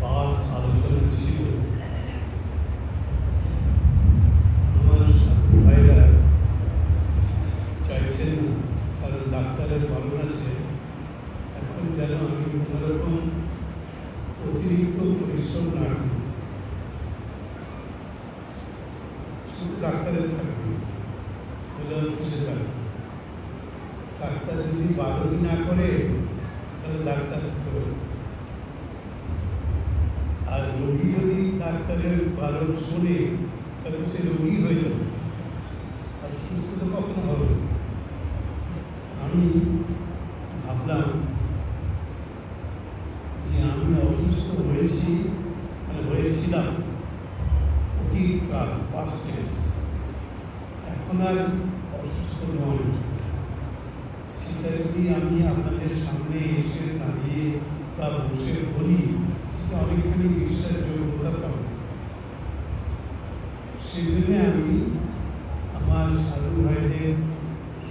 পাঠ আলোচনা ছিল। আমার ভাইরা চাইছেন না, কারণ ডাক্তারের বারণ আছে, এখন যেন আমি কোনোরকম অতিরিক্ত পরিশ্রম না করি, শুধু ডাক্তারের থাকবে বলে কিছু থাকবে। ডাক্তার যদি বারণই না করে তাহলে ডাক্তার করে, আর রোগী যদি ডাক্তারের বারণ শোনে তাহলে সে রোগী হয়ে যাবে, আর সুস্থ তো কখনো হবে। আমি ভাবলাম যে আমি অসুস্থ হয়েছিলাম অতীতকাল, পাস্ট টেন্স, এখন আর অসুস্থ নয়। সেটা যদি আমি আপনাদের সামনে এসে দাঁড়িয়ে বা বসে বলি, সেটা অনেকখানি বিশ্বাসযোগ্যতা পাবে। সেই জন্য আমি আমার সাধু ভাইদের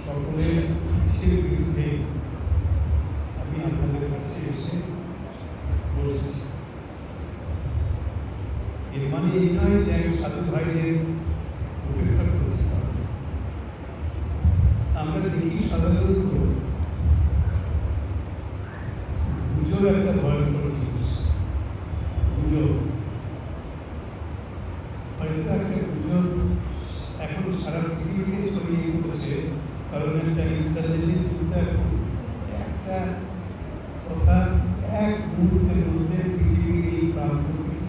সকলের ইচ্ছের বিরুদ্ধে আমি আপনাদের কাছে এসে বসেছি। এর মানে এই নয় যে আমি সাধু ভাইদের উপেক্ষা করেছিলাম। আমরা দেখি সাধারণত গুজব একটা ভয়ঙ্কর জিনিস। গুজব হয়তো একটা গুজব এখন সারা পৃথিবীতে ছড়িয়ে পড়েছে, কারণ একটা ইন্টারনেটের যুগ। এখন একটা কথা এক মুহূর্তের মধ্যে পৃথিবীর এই প্রান্ত থেকে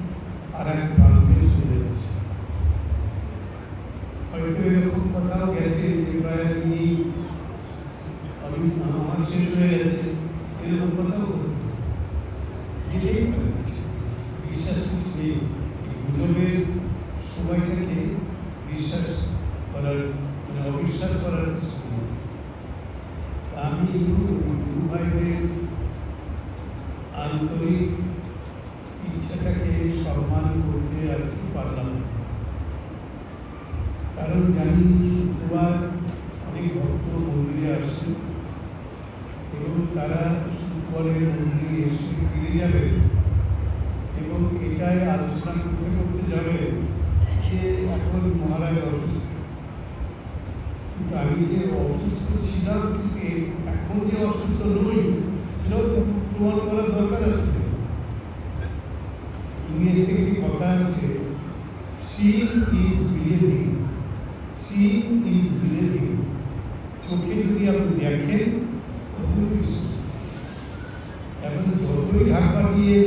আর এক প্রান্তে চলে যাচ্ছে। হয়তো এরকম কথাও গেছে যে প্রায় আমার শেষ হয়ে গেছে, এরকম কথাও বলতে যেতেই পারে। বিশ্বাস কিছু নেই। গুজবের সময়টাকে বিশ্বাস করার অবিশ্বাস করার কিছু নেই। আমি গুরু ভাইদের আন্তরিক ইচ্ছাটাকে সম্মান করতে আজকে পারলাম, কারণ জানি শুক্রবার অনেক ভক্ত মন্দিরে আসছে এবং তারা শুক্রবারের মন্দিরে এসে ফিরে যাবে এবং এটাই আলোচনা করতে করতে যাবে যে এখন মহারাজ অসুস্থ। কিন্তু আমি যে অসুস্থ ছিলাম, কিন্তু এখন যে অসুস্থ নই সেটাও প্রমাণ করার দরকার আছে। ইংরেজিতে একটি কথা আছে, seeing is believing, seeing is believing। চোখে যদি আপনি দেখেন তখন বিশ্বাস। এখন যতই ঢাক পাঠিয়ে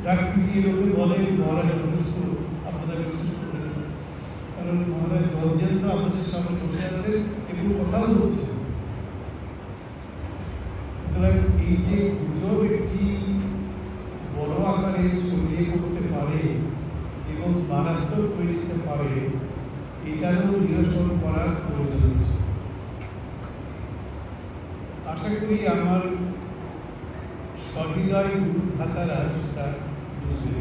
ডাক পিটিয়ে লোকে বলেন মহারাজ অসুস্থ, আপনারা বিশ্বাস করবেন না, কারণ মহারাজ গর্জেন তো আপনাদের সামনে বসে আছে, এগুলো কথাও বলছে। সুতরাং এই যে গুজব একটি বড় আকারে ছড়িয়ে পড়তে পারে এবং মারাত্মক হয়ে যেতে পারে, এটারও নিরসন করার প্রয়োজন আছে। আশা করি আমার সহৃদয় গুরু ভাতারা সেটা বুঝবে,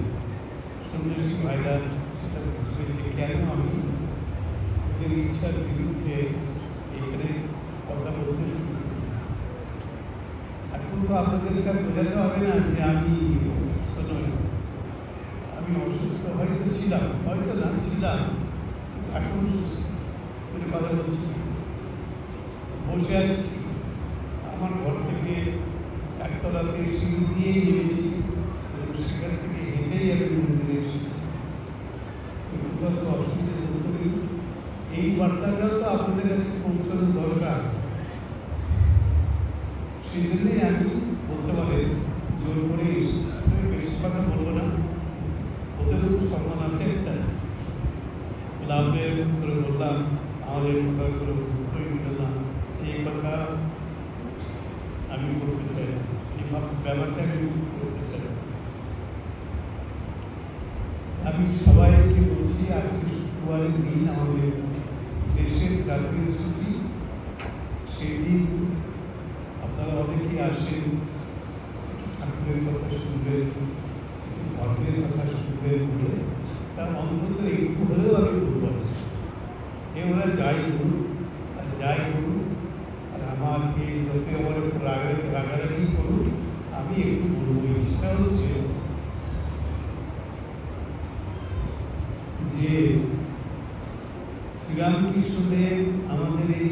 সন্ন্যাসী ভাইরা সেটা বুঝবে যে কেন আমি ওদের ইচ্ছার বিরুদ্ধে এখানে কথা বলতে শুরু করি। এখন তো আপনাদের এটা বোঝাতে হবে না যে আমি অসুস্থ নই। আমি অসুস্থ হয়তো ছিলাম, হয়তো না ছিলাম, এখন সুস্থ করে কথা বলছি। বসে আছি, আমার ঘর থেকে একতলাতে সিঁড়ি দিয়েই নেমেছি এবং সেখান থেকে হেঁটেই আমি মন্দিরে এসেছি। অসুবিধা বোধ করি। এই বার্তাটাও তো আপনাদের কাছে পৌঁছানো দরকার। সেই জন্যই আমি বলতে পারেন জোর করে এসেছি। বেশি কথা বলবো না, ওদেরও তো সম্মান আছে একটা। লাভের করে বললাম, আমাদের কথা করে না, এই কথা আমি করতে চাই, এই ব্যাপারটা আমি করতে চাই। আমি সবাইকে বলছি, আজকে শুক্রবারের দিন আমাদের দেশের জাতীয় ছুটি। সেই দিন আপনারা অনেকেই আসেন, ঠাকুরের কথা শুনবেন, ধর্মের কথা শুনবেন বলে তার অন্তত একটু হলেও আমি বলবো ওরা যাই বলুন আর যাই বলুন, আর আমাকে যত আমার রাগারাগি করুন, আমি একটু বলবো। সেটা হচ্ছে যে শ্রীরামকৃষ্ণদেব আমাদের এই